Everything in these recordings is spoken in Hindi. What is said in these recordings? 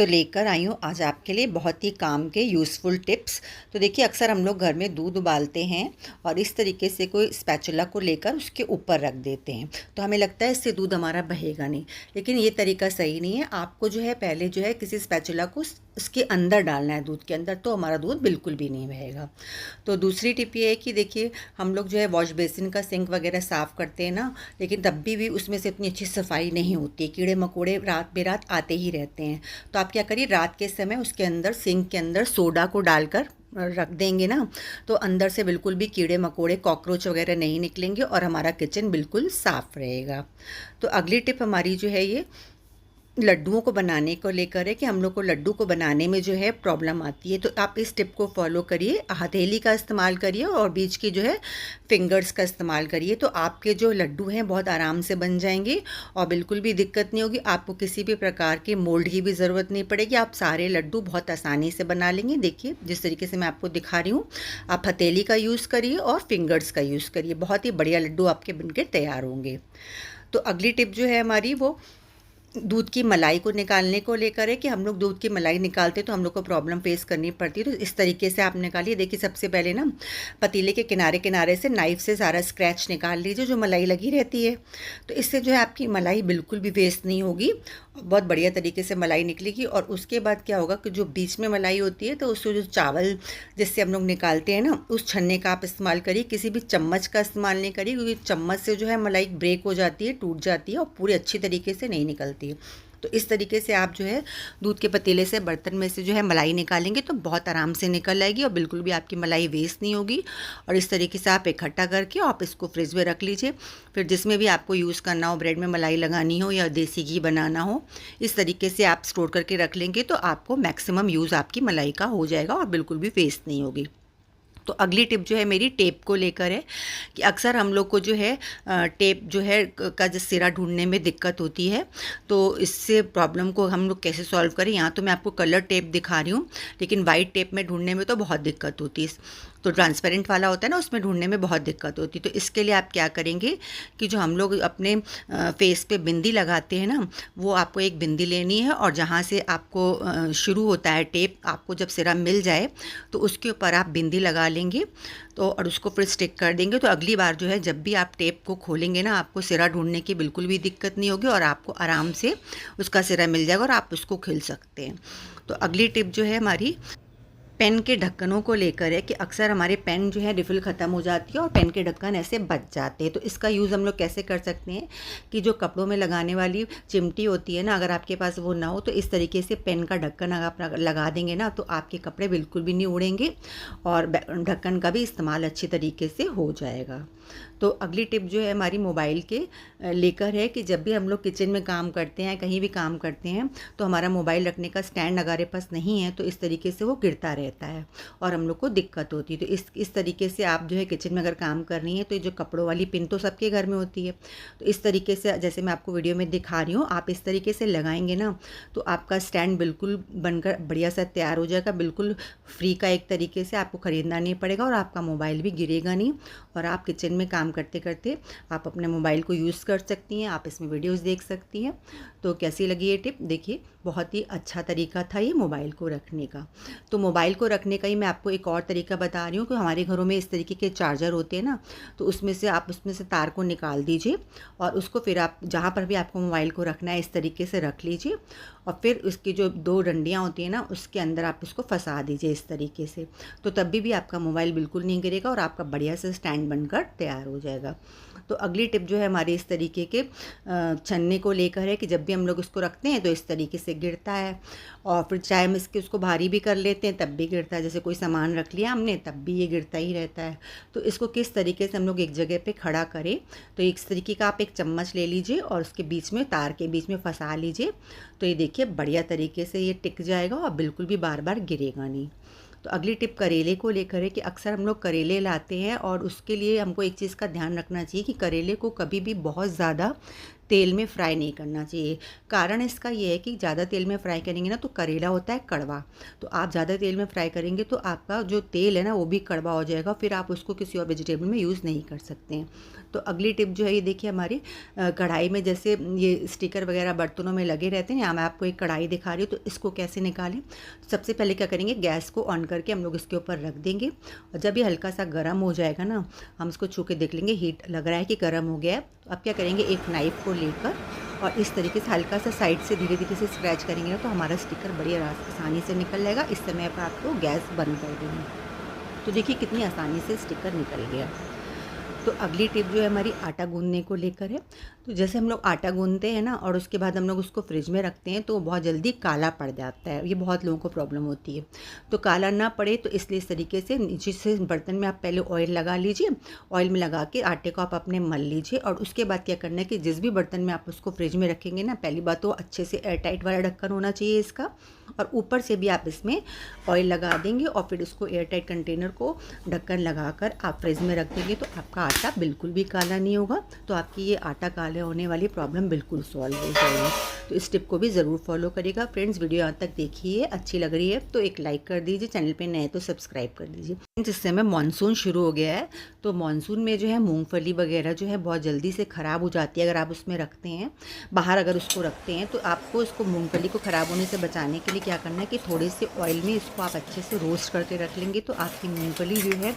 तो लेकर आई हूँ आज आपके लिए बहुत ही काम के यूज़फुल टिप्स। तो देखिए, अक्सर हम लोग घर में दूध उबालते हैं और इस तरीके से कोई स्पैचुला को लेकर उसके ऊपर रख देते हैं, तो हमें लगता है इससे दूध हमारा बहेगा नहीं। लेकिन ये तरीका सही नहीं है। आपको जो है पहले जो है किसी स्पैचुला को उसके अंदर डालना है, दूध के अंदर, तो हमारा दूध बिल्कुल भी नहीं बहेगा। तो दूसरी टिप ये है कि देखिए, हम लोग जो है वॉश बेसिन का सिंक वगैरह साफ़ करते हैं ना, लेकिन तब भी उसमें से इतनी अच्छी सफाई नहीं होती है, कीड़े मकोड़े रात बेरात आते ही रहते हैं। तो आप क्या करिए, रात के समय उसके अंदर, सिंक के अंदर सोडा को डालकर रख देंगे ना, तो अंदर से बिल्कुल भी कीड़े मकोड़े, कॉकरोच वगैरह नहीं निकलेंगे और हमारा किचन बिल्कुल साफ़ रहेगा। तो अगली टिप हमारी जो है ये लड्डुओं को बनाने को लेकर है कि हम लोग को लड्डू को बनाने में जो है प्रॉब्लम आती है। तो आप इस टिप को फॉलो करिए, हथेली का इस्तेमाल करिए और बीच की जो है फिंगर्स का इस्तेमाल करिए, तो आपके जो लड्डू हैं बहुत आराम से बन जाएंगे और बिल्कुल भी दिक्कत नहीं होगी। आपको किसी भी प्रकार के मोल्ड की भी ज़रूरत नहीं पड़ेगी, आप सारे लड्डू बहुत आसानी से बना लेंगे। देखिए, जिस तरीके से मैं आपको दिखा रही हूँ, आप हथेली का यूज़ करिए और फिंगर्स का यूज़ करिए, बहुत ही बढ़िया लड्डू आपके बनके तैयार होंगे। तो अगली टिप जो है हमारी, वो दूध की मलाई को निकालने को लेकर है कि हम लोग दूध की मलाई निकालते तो हम लोग को प्रॉब्लम फेस करनी पड़ती है। तो इस तरीके से आप निकालिए। देखिए, सबसे पहले ना पतीले के किनारे किनारे से नाइफ़ से सारा स्क्रैच निकाल लीजिए जो मलाई लगी रहती है। तो इससे जो है आपकी मलाई बिल्कुल भी वेस्ट नहीं होगी, बहुत बढ़िया तरीके से मलाई निकलेगी। और उसके बाद क्या होगा कि जो बीच में मलाई होती है, तो उससे जो चावल जिससे हम लोग निकालते हैं ना, उस छन्ने का आप इस्तेमाल करिए, किसी भी चम्मच का इस्तेमाल नहीं करिए, क्योंकि चम्मच से जो है मलाई ब्रेक हो जाती है, टूट जाती है और पूरी अच्छी तरीके से नहीं निकलती है। तो इस तरीके से आप जो है दूध के पतीले से, बर्तन में से जो है मलाई निकालेंगे तो बहुत आराम से निकल आएगी और बिल्कुल भी आपकी मलाई वेस्ट नहीं होगी। और इस तरीके से आप इकट्ठा करके आप इसको फ्रिज में रख लीजिए। फिर जिसमें भी आपको यूज़ करना हो, ब्रेड में मलाई लगानी हो या देसी घी बनाना हो, इस तरीके से आप स्टोर करके रख लेंगे तो आपको मैक्सिमम यूज़ आपकी मलाई का हो जाएगा और बिल्कुल भी वेस्ट नहीं होगी। तो अगली टिप जो है मेरी टेप को लेकर है कि अक्सर हम लोग को जो है टेप जो है का जो सिरा ढूंढने में दिक्कत होती है। तो इससे प्रॉब्लम को हम लोग कैसे सॉल्व करें, यहाँ तो मैं आपको कलर टेप दिखा रही हूँ, लेकिन वाइट टेप में ढूंढने में तो बहुत दिक्कत होती है। तो ट्रांसपेरेंट वाला होता है ना, उसमें ढूंढने में बहुत दिक्कत होती है। तो इसके लिए आप क्या करेंगे कि जो हम लोग अपने फेस पे बिंदी लगाते हैं ना, वो आपको एक बिंदी लेनी है और जहाँ से आपको शुरू होता है टेप, आपको जब सिरा मिल जाए तो उसके ऊपर आप बिंदी लगा लेंगे, तो और उसको फिर स्टिक कर देंगे। तो अगली बार जो है जब भी आप टेप को खोलेंगे ना, आपको सिरा ढूंढने की बिल्कुल भी दिक्कत नहीं होगी और आपको आराम से उसका सिरा मिल जाएगा और आप उसको खिल सकते हैं। तो अगली टिप जो है हमारी पेन के ढक्कनों को लेकर है कि अक्सर हमारे पेन जो है रिफ़िल ख़त्म हो जाती है और पेन के ढक्कन ऐसे बच जाते हैं। तो इसका यूज़ हम लोग कैसे कर सकते हैं कि जो कपड़ों में लगाने वाली चिमटी होती है ना, अगर आपके पास वो ना हो तो इस तरीके से पेन का ढक्कन अगर आप लगा देंगे ना, तो आपके कपड़े बिल्कुल भी नहीं उड़ेंगे और ढक्कन का भी इस्तेमाल अच्छी तरीके से हो जाएगा। तो अगली टिप जो है हमारी मोबाइल के लेकर है कि जब भी हम लोग किचन में काम करते हैं, कहीं भी काम करते हैं, तो हमारा मोबाइल रखने का स्टैंड अगर हमारे पास नहीं है तो इस तरीके से वो गिरता रहता है और हम लोग को दिक्कत होती है। तो इस तरीके से आप जो है किचन में अगर काम कर रही हैं, तो ये जो कपड़ों वाली पिन तो सबके घर में होती है, तो इस तरीके से जैसे मैं आपको वीडियो में दिखा रही हूँ, आप इस तरीके से लगाएंगे ना, तो आपका स्टैंड बिल्कुल बनकर बढ़िया सा तैयार हो जाएगा, बिल्कुल फ्री का एक तरीके से, आपको ख़रीदना नहीं पड़ेगा और आपका मोबाइल भी गिरेगा नहीं और आप किचन में काम करते करते आप अपने मोबाइल को यूज़ कर सकती हैं, आप इसमें वीडियोस देख सकती हैं। तो कैसी लगी ये टिप? देखिए, बहुत ही अच्छा तरीका था ये मोबाइल को रखने का। तो मोबाइल को रखने का ही मैं आपको एक और तरीका बता रही हूँ कि हमारे घरों में इस तरीके के चार्जर होते हैं ना, तो उसमें से तार को निकाल दीजिए और उसको फिर आप जहाँ पर भी आपको मोबाइल को रखना है इस तरीके से रख लीजिए और फिर उसकी जो दो डंडियाँ होती हैं ना, उसके अंदर आप इसको फंसा दीजिए इस तरीके से। तो तब भी आपका मोबाइल बिल्कुल नहीं गिरेगा और आपका बढ़िया से स्टैंड बनकर तैयार हो जाएगा। तो अगली टिप जो है हमारी इस तरीके के छन्ने को लेकर है कि जब भी हम लोग इसको रखते हैं तो इस तरीके से गिरता है और फिर चाहे हम उसको भारी भी कर लेते हैं तब भी गिरता है। जैसे कोई सामान रख लिया हमने तब भी ये गिरता ही रहता है। तो इसको किस तरीके से हम लोग एक जगह पे खड़ा करें, तो इस तरीके का आप एक चम्मच ले लीजिए और उसके बीच में, तार के बीच में फंसा लीजिए, तो ये देखिए बढ़िया तरीके से ये टिक जाएगा और बिल्कुल भी बार बार गिरेगा नहीं। तो अगली टिप करेले को लेकर है कि अक्सर हम लोग करेले लाते हैं और उसके लिए हमको एक चीज़ का ध्यान रखना चाहिए कि करेले को कभी भी बहुत ज़्यादा तेल में फ्राई नहीं करना चाहिए। कारण इसका ये है कि ज़्यादा तेल में फ्राई करेंगे ना तो करेला होता है कड़वा, तो आप ज़्यादा तेल में फ्राई करेंगे तो आपका जो तेल है ना वो भी कड़वा हो जाएगा, फिर आप उसको किसी और वेजिटेबल में यूज़ नहीं कर सकते हैं। तो अगली टिप जो है ये देखिए, हमारी कढ़ाई में जैसे ये स्टिकर वगैरह बर्तनों में लगे रहते हैं, यहाँ मैं आपको एक कढ़ाई दिखा रही हूँ, तो इसको कैसे निकालें। सबसे पहले क्या करेंगे, गैस को ऑन करके हम लोग इसके ऊपर रख देंगे, और जब ये हल्का सा गर्म हो जाएगा ना, हम इसको छू के देख लेंगे, हीट लग रहा है कि गर्म हो गया है। तो अब क्या करेंगे, एक नाइफ़ को लेकर और इस तरीके से हल्का सा साइड से धीरे धीरे से स्क्रैच करेंगे ना, तो हमारा स्टिकर बड़ी आसानी से निकल जाएगा। इस समय पर आपको गैस बंद कर देंगे। तो देखिए कितनी आसानी से स्टिकर निकल गया। तो अगली टिप जो है हमारी आटा गूंदने को लेकर है। तो जैसे हम लोग आटा गूंदते हैं ना और उसके बाद हम लोग उसको फ्रिज में रखते हैं तो वो बहुत जल्दी काला पड़ जाता है, ये बहुत लोगों को प्रॉब्लम होती है। तो काला ना पड़े तो इसलिए इस तरीके से नीचे से बर्तन में आप पहले ऑयल लगा लीजिए, ऑयल में लगा के आटे को आप अपने मल लीजिए, और उसके बाद क्या करना है कि जिस भी बर्तन में आप उसको फ्रिज में रखेंगे ना, पहली बात तो अच्छे से एयर टाइट वाला ढक्कन होना चाहिए इसका, और ऊपर से भी आप इसमें ऑयल लगा देंगे और फिर इसको एयर टाइट कंटेनर को ढक्कन लगाकर आप फ्रिज में रख देंगे, तो आपका आटा बिल्कुल भी काला नहीं होगा। तो आपकी ये आटा काले होने वाली प्रॉब्लम बिल्कुल सॉल्व हो जाएगी। तो इस टिप को भी ज़रूर फॉलो करिएगा। फ्रेंड्स, वीडियो यहाँ तक देखिए, अच्छी लग रही है तो एक लाइक कर दीजिए, चैनल पे नए तो सब्सक्राइब कर दीजिए। इस समय मानसून शुरू हो गया है, तो मानसून में जो है मूंगफली वगैरह जो है बहुत जल्दी से ख़राब हो जाती है अगर आप उसमें रखते हैं, बाहर अगर उसको रखते हैं। तो आपको इसको मूंगफली को ख़राब होने से बचाने के लिए क्या करना है कि थोड़े से ऑयल में इसको आप अच्छे से रोस्ट करके रख लेंगे, तो आपकी मूंगफली जो है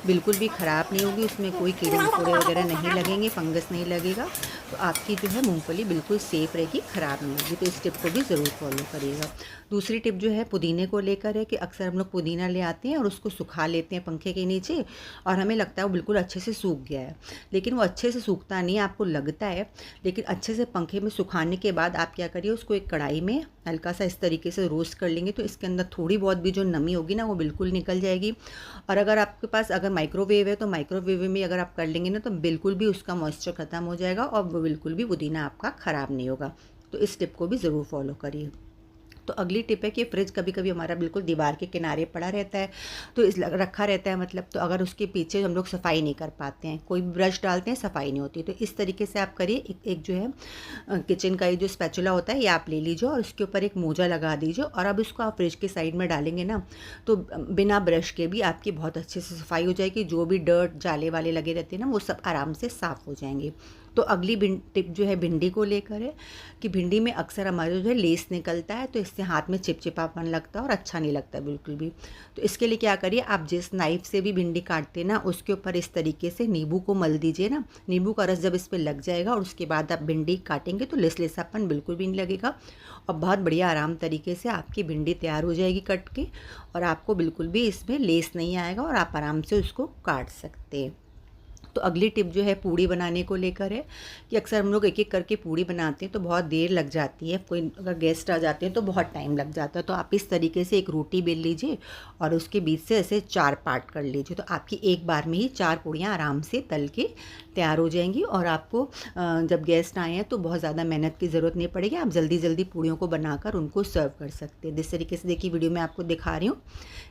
बिल्कुल भी ख़राब नहीं होगी, उसमें कोई कीड़े मकोड़े वगैरह नहीं लगेंगे, फंगस नहीं लगेगा, तो आपकी जो है मूंगफली बिल्कुल सेफ़ रहेगी, ख़राब नहीं होगी। तो इस टिप को भी ज़रूर फॉलो करिएगा। दूसरी टिप जो है पुदीने को लेकर है कि अक्सर हम लोग पुदीना ले आते हैं और उसको सुखा लेते हैं पंखे के नीचे, और हमें लगता है वो बिल्कुल अच्छे से सूख गया है, लेकिन वो अच्छे से सूखता नहीं है, आपको लगता है। लेकिन अच्छे से पंखे में सुखाने के बाद आप क्या करिए, उसको एक कढ़ाई में हल्का सा इस तरीके से रोस्ट कर लेंगे, तो इसके अंदर थोड़ी बहुत भी जो नमी होगी ना वो बिल्कुल निकल जाएगी। और अगर आपके पास अगर माइक्रोवेव है तो माइक्रोवेव में अगर आप कर लेंगे ना तो बिल्कुल भी उसका मॉइस्चर ख़त्म हो जाएगा और वो बिल्कुल भी पुदीना आपका ख़राब नहीं होगा। तो इस टिप को भी ज़रूर फॉलो करिए। तो अगली टिप है कि फ्रिज कभी कभी हमारा बिल्कुल दीवार के किनारे पड़ा रहता है, तो इस रखा रहता है मतलब, तो अगर उसके पीछे हम लोग सफाई नहीं कर पाते हैं, कोई ब्रश डालते हैं सफाई नहीं होती, तो इस तरीके से आप करिए, एक जो है किचन का ये जो स्पैचुला होता है ये आप ले लीजिए और उसके ऊपर एक मोजा लगा दीजिए, और अब इसको आप फ्रिज के साइड में डालेंगे ना तो बिना ब्रश के भी आपकी बहुत अच्छे से सफाई हो जाएगी। जो भी डर्ट जाले वाले लगे रहते हैं ना वो सब आराम से साफ़ हो जाएंगे। तो अगली टिप जो है भिंडी को लेकर है कि भिंडी में अक्सर हमारे जो है लेस निकलता है, तो इससे हाथ में चिपचिपापन लगता है और अच्छा नहीं लगता बिल्कुल भी। तो इसके लिए क्या करिए, आप जिस नाइफ़ से भी भिंडी काटते हैं ना उसके ऊपर इस तरीके से नींबू को मल दीजिए ना, नींबू का रस जब इस पर लग जाएगा और उसके बाद आप भिंडी काटेंगे तो लेसलेसापन बिल्कुल भी नहीं लगेगा, और बहुत बढ़िया आराम तरीके से आपकी भिंडी तैयार हो जाएगी कट के, और आपको बिल्कुल भी इसमें लेस नहीं आएगा और आप आराम से उसको काट सकते हैं। तो अगली टिप जो है पूड़ी बनाने को लेकर है कि अक्सर हम लोग एक एक करके पूड़ी बनाते हैं तो बहुत देर लग जाती है, कोई अगर गेस्ट आ जाते हैं तो बहुत टाइम लग जाता है। तो आप इस तरीके से एक रोटी बेल लीजिए और उसके बीच से ऐसे 4 पार्ट कर लीजिए, तो आपकी एक बार में ही 4 पूड़ियाँ आराम से तल के तैयार हो जाएंगी, और आपको जब गेस्ट आए हैं तो बहुत ज़्यादा मेहनत की ज़रूरत नहीं पड़ेगी, आप जल्दी जल्दी पूड़ियों को बनाकर उनको सर्व कर सकते हैं। जिस तरीके से देखिए वीडियो में आपको दिखा रही हूँ,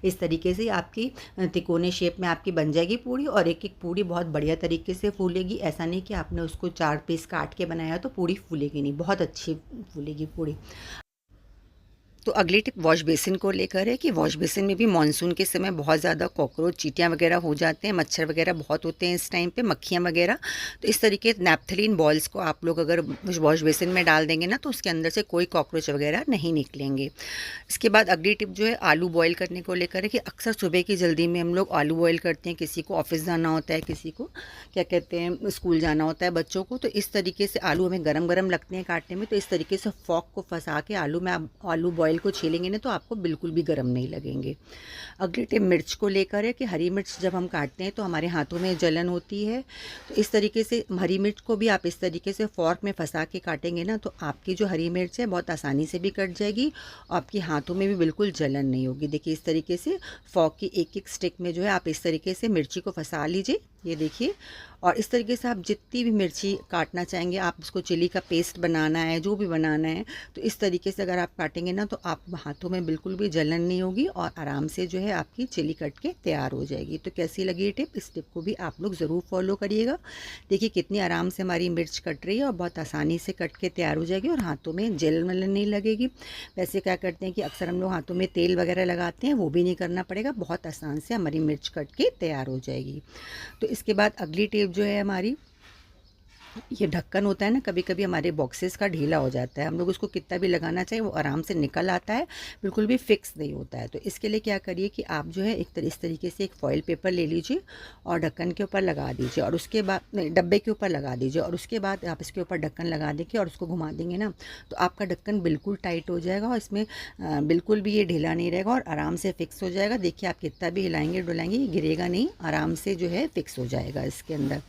इस तरीके से आपकी तिकोने शेप में आपकी बन जाएगी पूड़ी, और एक एक पूड़ी बहुत बढ़िया तरीके से फूलेगी। ऐसा नहीं कि आपने उसको 4 पीस काट के बनाया तो पूड़ी फूलेगी नहीं, बहुत अच्छी फूलेगी पूड़ी। तो अगली टिप वॉश बेसिन को लेकर है कि वॉश बेसिन में भी मानसून के समय बहुत ज़्यादा कॉकरोच चींटियाँ वगैरह हो जाते हैं, मच्छर वगैरह बहुत होते हैं इस टाइम पे, मक्खियाँ वगैरह। तो इस तरीके नैप्थलीन बॉल्स को आप लोग अगर वॉश बेसिन में डाल देंगे ना तो उसके अंदर से कोई कॉकरोच वगैरह नहीं निकलेंगे। इसके बाद अगली टिप जो है आलू बॉयल करने को लेकर है कि अक्सर सुबह की जल्दी में हम लोग आलू बॉयल करते हैं, किसी को ऑफिस जाना होता है, किसी को क्या कहते हैं स्कूल जाना होता है बच्चों को, तो इस तरीके से आलू हमें गरम गरम लगते हैं काटने में, तो इस तरीके से फॉक को फंसा के आलू में आप आलू बॉयल को छीलेंगे ना तो आपको बिल्कुल भी गर्म नहीं लगेंगे। अगली टिप मिर्च को लेकर है कि हरी मिर्च जब हम काटते हैं तो हमारे हाथों में जलन होती है, तो इस तरीके से हरी मिर्च को भी आप इस तरीके से फॉर्क में फंसा के काटेंगे ना तो आपकी जो हरी मिर्च है बहुत आसानी से भी कट जाएगी, आपकी हाथों में भी बिल्कुल जलन नहीं होगी। देखिए इस तरीके से फॉर्क की एक एक स्टिक में जो है आप इस तरीके से मिर्ची को फंसा लीजिए, ये देखिए। और इस तरीके से आप जितनी भी मिर्ची काटना चाहेंगे, आप उसको चिली का पेस्ट बनाना है, जो भी बनाना है, तो इस तरीके से अगर आप काटेंगे ना तो आप हाथों में बिल्कुल भी जलन नहीं होगी और आराम से जो है आपकी चिली कट के तैयार हो जाएगी। तो कैसी लगी ये टिप? इस टिप को भी आप लोग ज़रूर फॉलो करिएगा। देखिए कितनी आराम से हमारी मिर्च कट रही है और बहुत आसानी से कट के तैयार हो जाएगी और हाथों में जलन वलन नहीं लगेगी। वैसे क्या करते हैं कि अक्सर हम लोग हाथों में तेल वगैरह लगाते हैं, वो भी नहीं करना पड़ेगा, बहुत आसान से हमारी मिर्च कट के तैयार हो जाएगी। तो इसके बाद अगली टिप जो है हमारी, ये ढक्कन होता है ना, कभी कभी हमारे बॉक्सेस का ढीला हो जाता है, हम लोग उसको कितना भी लगाना चाहिए वो आराम से निकल आता है, बिल्कुल भी फिक्स नहीं होता है। तो इसके लिए क्या करिए कि आप जो है इस तरीके से एक फॉइल पेपर ले लीजिए और ढक्कन के ऊपर लगा दीजिए और उसके बाद नहीं, डब्बे के ऊपर लगा दीजिए और उसके बाद आप इसके ऊपर ढक्कन लगा देंगे और उसको घुमा देंगे ना, तो आपका ढक्कन बिल्कुल टाइट हो जाएगा और इसमें बिल्कुल भी ये ढीला नहीं रहेगा और आराम से फिक्स हो जाएगा। देखिए आप कितना भी हिलाएंगे डुलाएंगे ये गिरेगा नहीं, आराम से जो है फिक्स हो जाएगा इसके अंदर।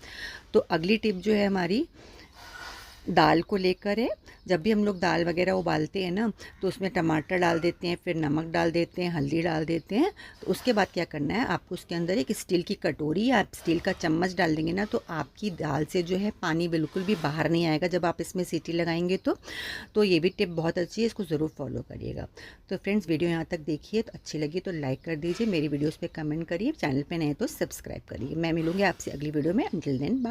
तो अगली टिप जो है हमारी दाल को लेकर है। जब भी हम लोग दाल वगैरह उबालते हैं ना, तो उसमें टमाटर डाल देते हैं, फिर नमक डाल देते हैं, हल्दी डाल देते हैं। तो उसके बाद क्या करना है, आपको उसके अंदर एक स्टील की कटोरी या स्टील का चम्मच डाल देंगे ना, तो आपकी दाल से जो है पानी बिल्कुल भी बाहर नहीं आएगा जब आप इसमें सीटी लगाएंगे। तो ये भी टिप बहुत अच्छी है, इसको ज़रूर फॉलो करिएगा। तो फ्रेंड्स वीडियो यहाँ तक देखिए, तो अच्छी लगी तो लाइक कर दीजिए, मेरी वीडियोज़ पर कमेंट करिए, चैनल पर नए तो सब्सक्राइब करिए। मैं मिलूँगी आपसे अगली वीडियो में। Until then bye.